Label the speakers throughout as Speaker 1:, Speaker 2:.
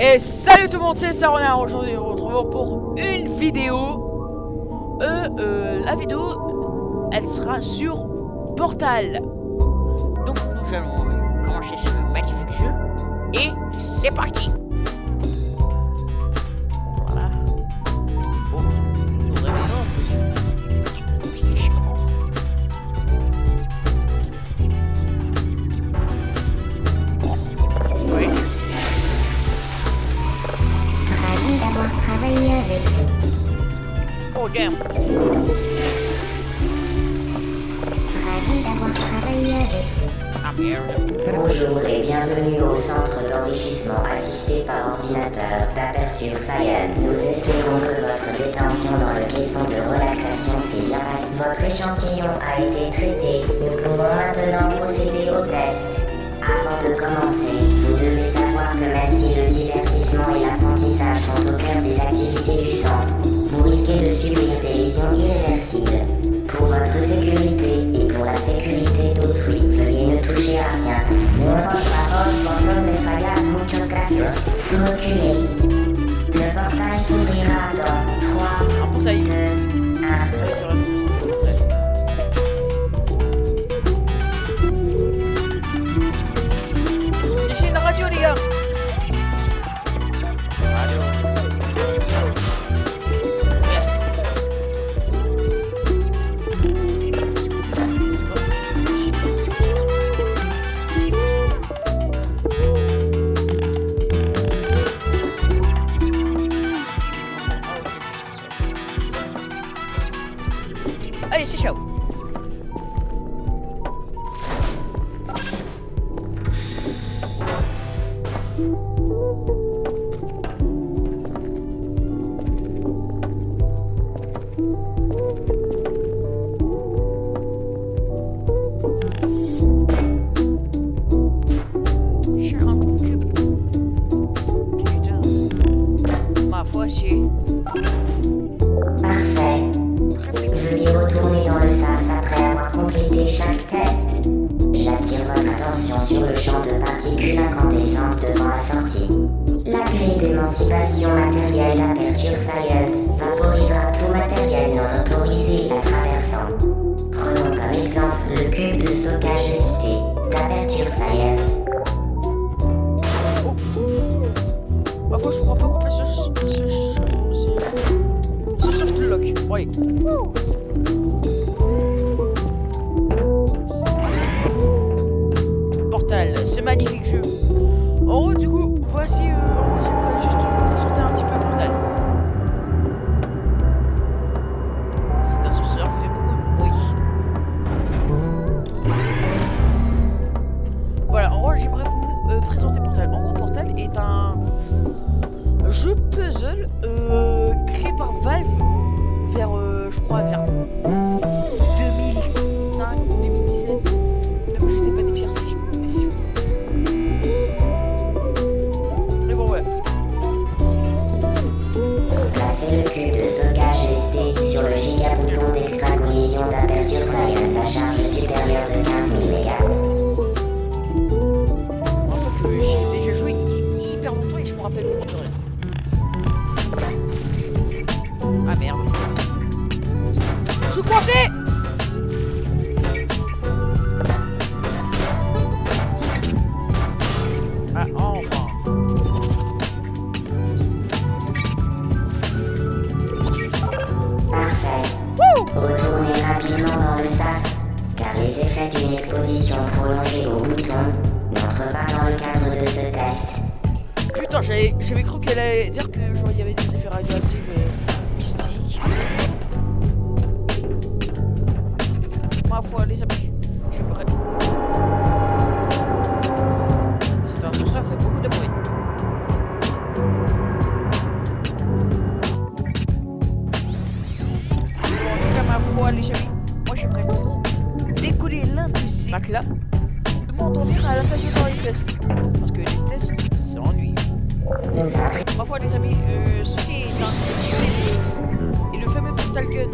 Speaker 1: Et salut tout le monde, c'est Sarona. Aujourd'hui, nous nous retrouvons pour une vidéo. La vidéo, elle sera sur Portal. Donc, nous allons commencer ce magnifique jeu. Et c'est parti. Voilà. Bon, nous réveillons petit chiant. Oui.
Speaker 2: Ravi d'avoir travaillé avec vous.
Speaker 1: Oh damn.
Speaker 2: Ravi d'avoir travaillé avec vous.
Speaker 1: Ah merde.
Speaker 3: Bonjour et bienvenue au centre d'enrichissement assisté par ordinateur d'Aperture Science. Nous espérons que votre détention dans le caisson de relaxation s'est bien passée. Votre échantillon a été traité. Nous pouvons maintenant procéder au test. Avant de commencer, vous devez savoir que même si le divertissement et l'apprentissage sont au cœur des activités du centre, vous risquez de subir des lésions irréversibles. Pour votre sécurité et pour la sécurité d'autrui, veuillez ne toucher à rien. Por favor, botón de fallar, muchos gracias. Reculez. Le portail s'ouvrira dans 3,
Speaker 1: Un portail.
Speaker 3: 2, 1.
Speaker 1: Oui, c'est vrai, c'est un portail. Ici une radio, les gars. Radio. Allez, c'est ciao. Je suis un cube. Putain. Ma foi, c'est
Speaker 3: Parfait. Veuillez retourner dans le sas après avoir complété chaque test. J'attire votre attention sur le champ de particules incandescentes devant la sortie. La grille d'émancipation matérielle d'Aperture Science vaporisera tout matériel non autorisé la traversant. Prenons comme exemple le cube de stockage ST d'Aperture Science.
Speaker 1: ma foi, je crois pas qu'on peut ce soft lock. Bon, allez. Portal, ce magnifique jeu. En gros, du coup, voici. J'aimerais juste vous présenter un petit peu Portal. Cet ascenseur fait beaucoup de bruit. Voilà, en gros, j'aimerais vous présenter Portal. En gros, Portal est un jeu puzzle créé par Valve vers, je crois, vers 2005 ou 2017. Ne me jetez pas des pierres si je me trompe. Mais bon, ouais.
Speaker 3: Placez le cube de stockage ST sur le giga bouton d'extra-collision d'Aperture Science à charge supérieure de 15 000 mégas.
Speaker 1: Moi, que j'ai déjà joué hyper longtemps et je me rappelle plus de rien. Ah merde. Je suis coincé! Ah, enfin.
Speaker 3: Parfait. Retournez rapidement dans le sas, car les effets d'une exposition prolongée au bouton n'entrent pas dans le cadre de ce test.
Speaker 1: Putain, j'avais cru qu'elle allait dire que genre il y avait des effets radioactifs mystiques. Ma foi, les amis, je suis prêt. Cet ascenseur fait beaucoup de bruit. Bon, en tout cas, ma foi, les amis, moi je suis prêt pour décoller l'un de ces bacs-là. Demandons bien à la page dans les tests. Parce que les tests, c'est ennuyeux.
Speaker 3: Nous avons
Speaker 1: Ma foi, les amis, ceci est un et le fameux Portal Gun.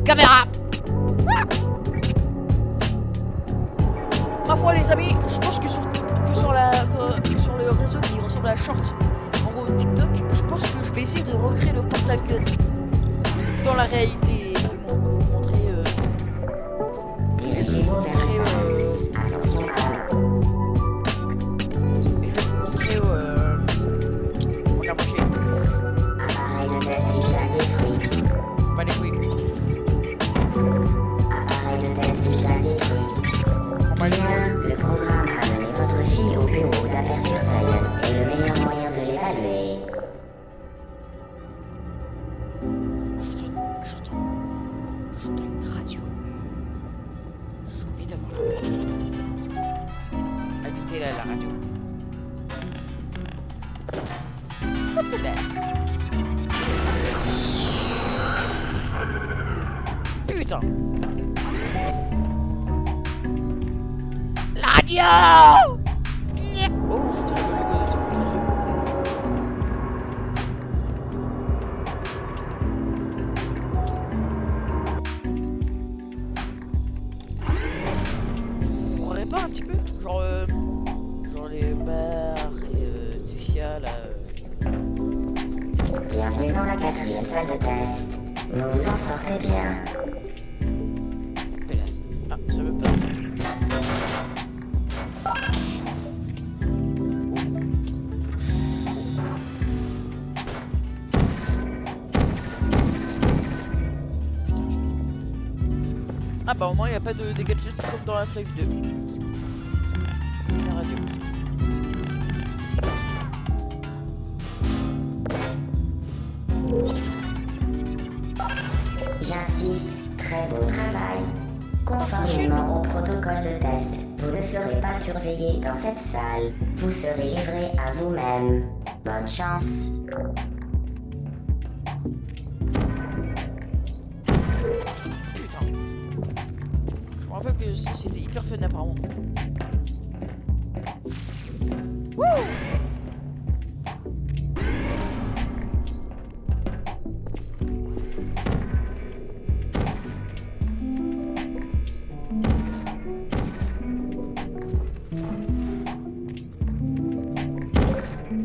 Speaker 1: Caméra. Ma foi les amis, je pense que sur le réseau qui ressemble à Short, en gros TikTok, je pense que je vais essayer de recréer le Portal Gun dans la réalité et vous montrer
Speaker 3: Dirigez-vous vers le service. Attention à la main.
Speaker 1: et je vais vous montrer regarde moi
Speaker 3: Appareil de test vital détruit.
Speaker 1: pas les couilles.
Speaker 3: Appareil de test vital détruit. Bien, le programme a mené votre fille au bureau d'Aperture Science est le meilleur moyen de l'évaluer.
Speaker 1: J'entends une radio. J'ai envie d'avoir la habitez là la radio. Hop là. Putain. La radio. Oh, on dirait le logo de cette radio. Vous croirez pas un petit peu? Genre les bars et tout ça là.
Speaker 3: Bienvenue dans la 4e salle de test. Vous vous en sortez bien.
Speaker 1: Ah, ça veut pas. Ah bah au moins il n'y a pas de dégâts de chute comme dans Half-Life 2. La radio.
Speaker 3: J'insiste, très beau travail. Conformément au protocole de test, vous ne serez pas surveillé dans cette salle. Vous serez livré à vous-même. Bonne chance.
Speaker 1: Putain. Je me rappelle que c'était hyper fun apparemment. Wouh!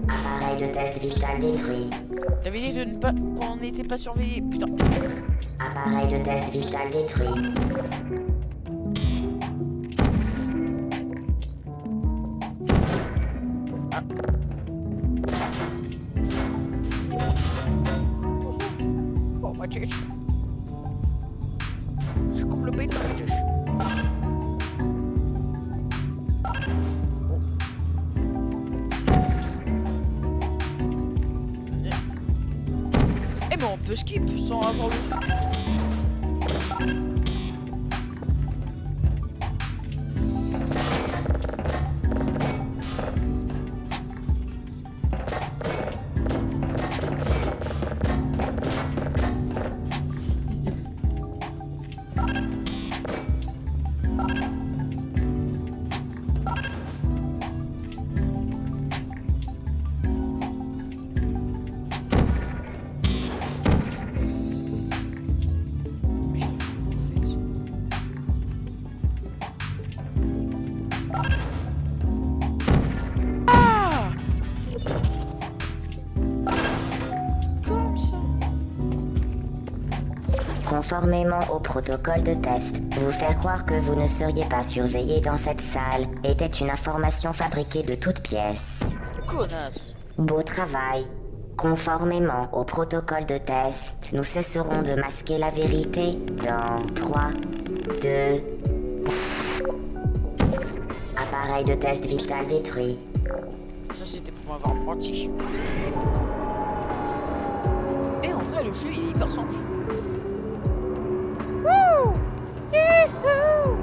Speaker 3: Appareil de test vital détruit.
Speaker 1: T'avais dit de ne pas qu'on n'était pas surveillé. Putain.
Speaker 3: Appareil de test vital détruit.
Speaker 1: Ah. Oh ma tête. C'est comme le bête ma tête. Eh mais on peut skip sans avoir le truc.
Speaker 3: Conformément au protocole de test, vous faire croire que vous ne seriez pas surveillé dans cette salle était une information fabriquée de toutes pièces.
Speaker 1: Connasse.
Speaker 3: Beau travail. Conformément au protocole de test, nous cesserons de masquer la vérité dans 3, 2... Appareil de test vital détruit.
Speaker 1: Ça c'était pour m'avoir menti. Et en vrai le jeu il est hyper simple. Wouh! Youhou!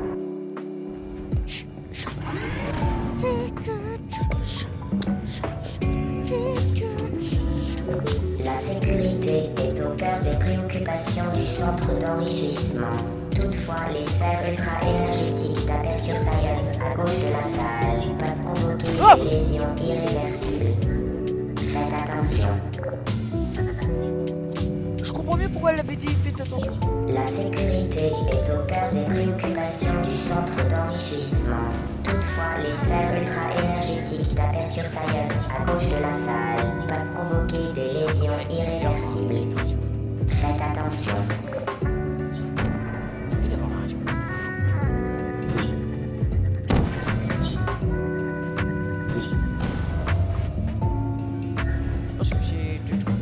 Speaker 3: La sécurité est au cœur des préoccupations du centre d'enrichissement. Toutefois, les sphères ultra-énergétiques d'Aperture Science à gauche de la salle peuvent provoquer des lésions irréversibles. Faites attention.
Speaker 1: Je comprends mieux mais pourquoi elle avait dit faites attention?
Speaker 3: La sécurité est au cœur des préoccupations du centre d'enrichissement. Toutefois, les sphères ultra-énergétiques d'Aperture Science à gauche de la salle peuvent provoquer des lésions irréversibles. Faites attention.
Speaker 1: J'ai envie d'avoir la radio. Je pense que j'ai deux trucs.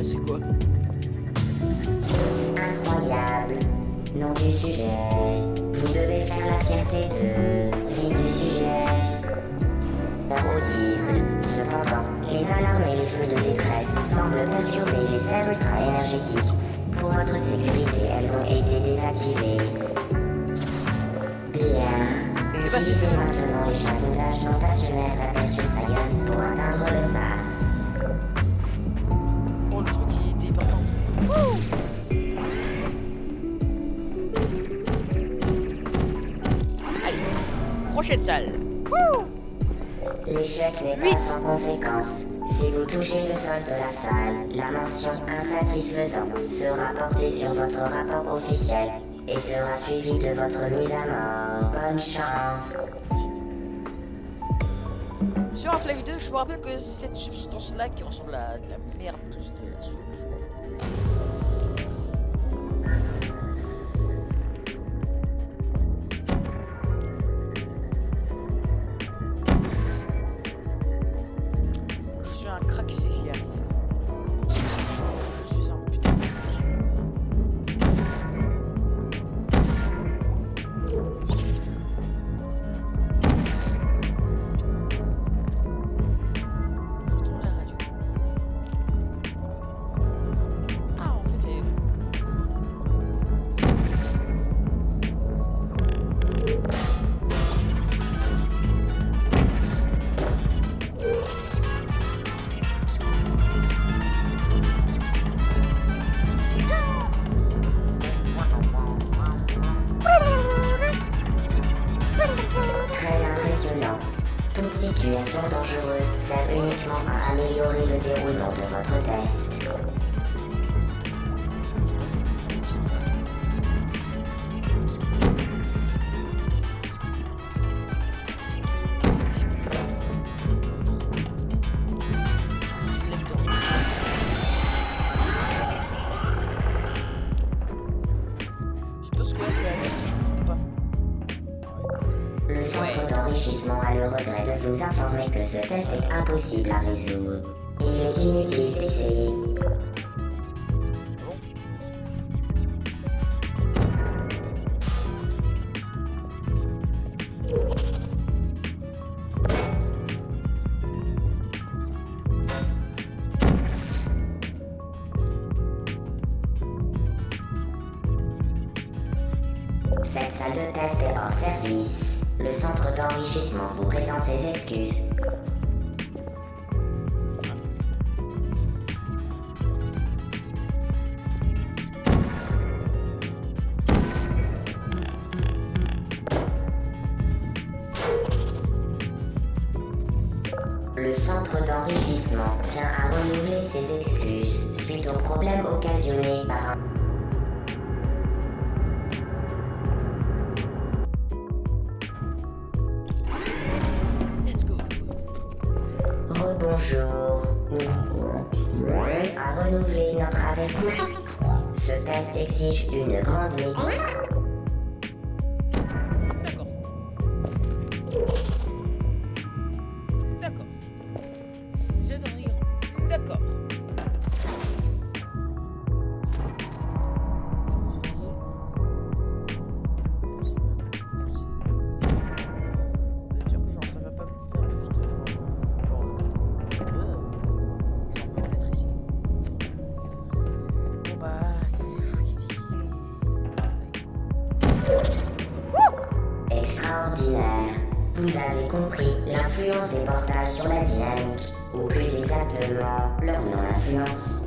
Speaker 1: C'est quoi?
Speaker 3: Incroyable. Nom du sujet. Vous devez faire la fierté de... Ville du sujet. Audible. Cependant, les alarmes et les feux de détresse semblent perturber les sphères ultra-énergétiques. Pour votre sécurité, elles ont été désactivées. Bien. Utilisez maintenant l'échafaudage non stationnaire d'Aperture Science pour atteindre le SAS.
Speaker 1: Oh, le truc qui était hyper simple. Allez, prochaine salle.
Speaker 3: L'échec n'est pas sans conséquence. Si vous touchez le sol de la salle, la mention insatisfaisant sera portée sur votre rapport officiel et sera suivie de votre mise à mort. Bonne chance.
Speaker 1: Sur Half-Life 2, je me rappelle que cette substance-là qui ressemble à de la merde de la soupe. Je suis un crack si j'y arrive. Je suis un putain de crack. Je retourne la radio. Ah, en fait, elle est là.
Speaker 3: Très impressionnant. Toute situation dangereuse sert uniquement à améliorer le déroulement de votre test.
Speaker 1: Je pense que là, c'est la même si je me trompe pas.
Speaker 3: Le centre d'enrichissement a le regret de vous informer que ce test est impossible à résoudre. Et il est inutile d'essayer.
Speaker 1: Bon.
Speaker 3: Cette salle de test est hors service. Le centre d'enrichissement vous présente ses excuses. Le centre d'enrichissement tient à renouveler ses excuses suite aux problèmes occasionnés par un...
Speaker 1: Let's go.
Speaker 3: Rebonjour. Nous à renouveler notre avertissement. Ce test exige une grande maîtrise.
Speaker 1: D'accord. D'accord. Vous êtes en Iran. D'accord. Vous êtes sûr que genre ça va pas me faire juste j'en peux remettre ici. Bon bah c'est joli.
Speaker 3: Extraordinaire. Vous avez compris l'influence des portails sur la dynamique, ou plus exactement, leur non-influence.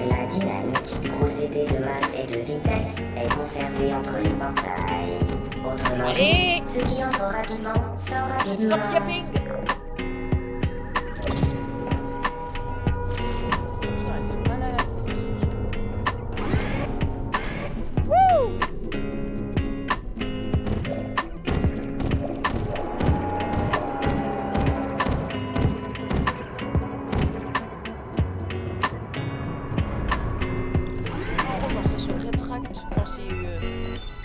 Speaker 3: La dynamique, procédé de masse et de vitesse, est conservée entre les portails. Autrement
Speaker 1: Allez,
Speaker 3: dit, ce qui entre rapidement sort rapidement.
Speaker 1: stop capping. Ça elle donne mal à la tête physique. Wouh! Quand ça se rétracte, quand c'est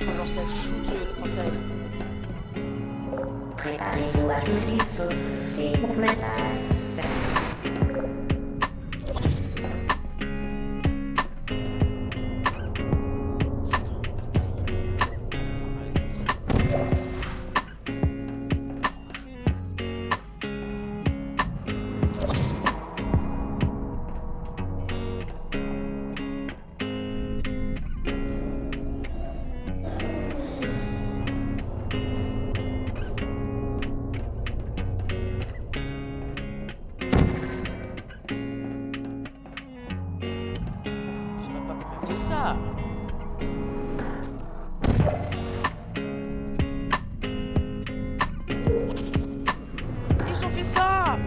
Speaker 1: alors ça shoot le portail.
Speaker 3: Préparez-vous à tout de suite sauter ma face.
Speaker 1: Je sais pas comment on fait ça. Ils ont fait ça.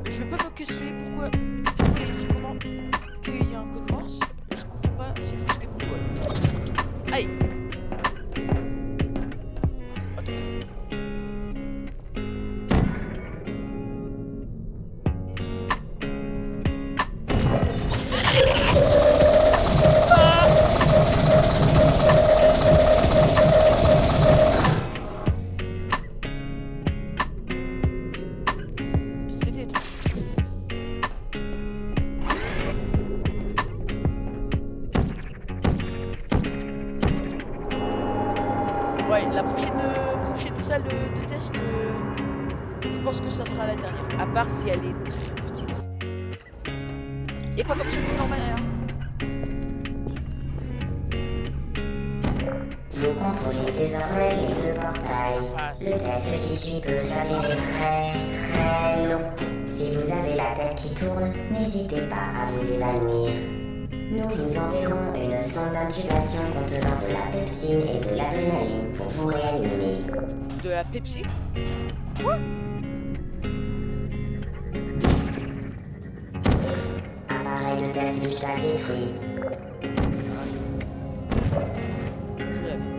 Speaker 1: Je peux pas me questionner pourquoi comment qu'il y a un code morse. Je comprends pas, c'est juste que ouais. Aïe. Attends. C'était trop. Ouais, la prochaine salle de test, je pense que ça sera la dernière. À part si elle est très petite. Et pas comme sur le normal, hein.
Speaker 3: Vous contrôlez désormais les deux portails. Le test qui suit peut s'avérer très long. Si vous avez la tête qui tourne, n'hésitez pas à vous évanouir. Nous vous enverrons une sonde d'intubation contenant de la pepsine et de l'adrénaline pour vous réanimer.
Speaker 1: De la Pepsi.
Speaker 3: Appareil de test vital détruit.
Speaker 1: Je l'avais.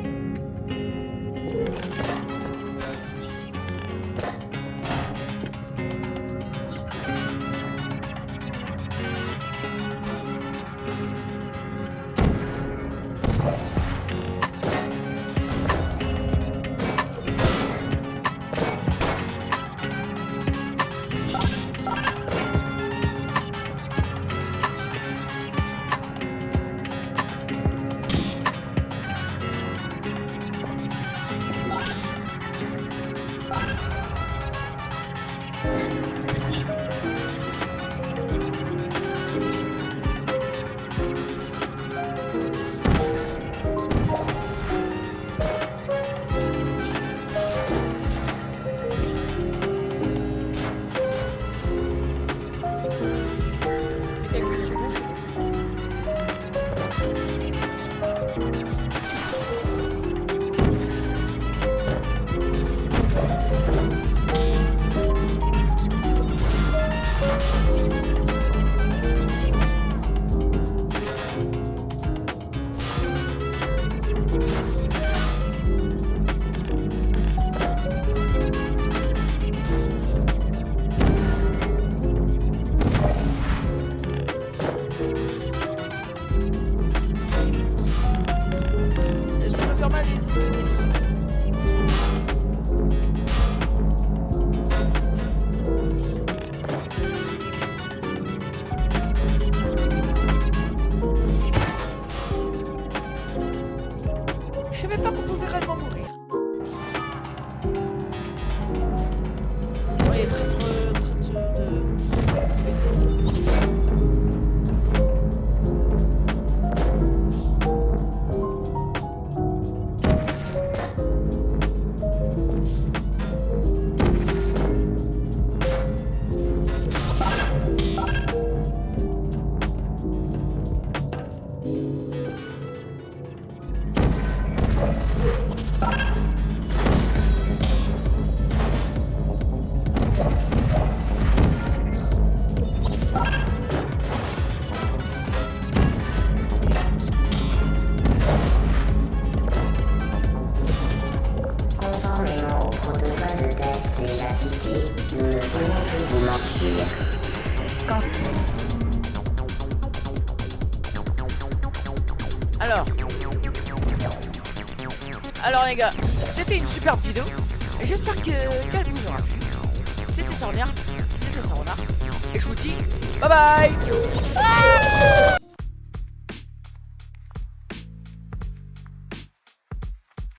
Speaker 1: Salut. Je savais pas qu'on pouvait réellement mourir. Oh, il est très de bêtises.
Speaker 3: Conformément au protocole de test déjà cité, nous ne pouvons plus vous mentir.
Speaker 1: Alors les gars, c'était une superbe vidéo. J'espère qu'elle vous aura plu. C'était Sarniard, et je vous dis bye bye.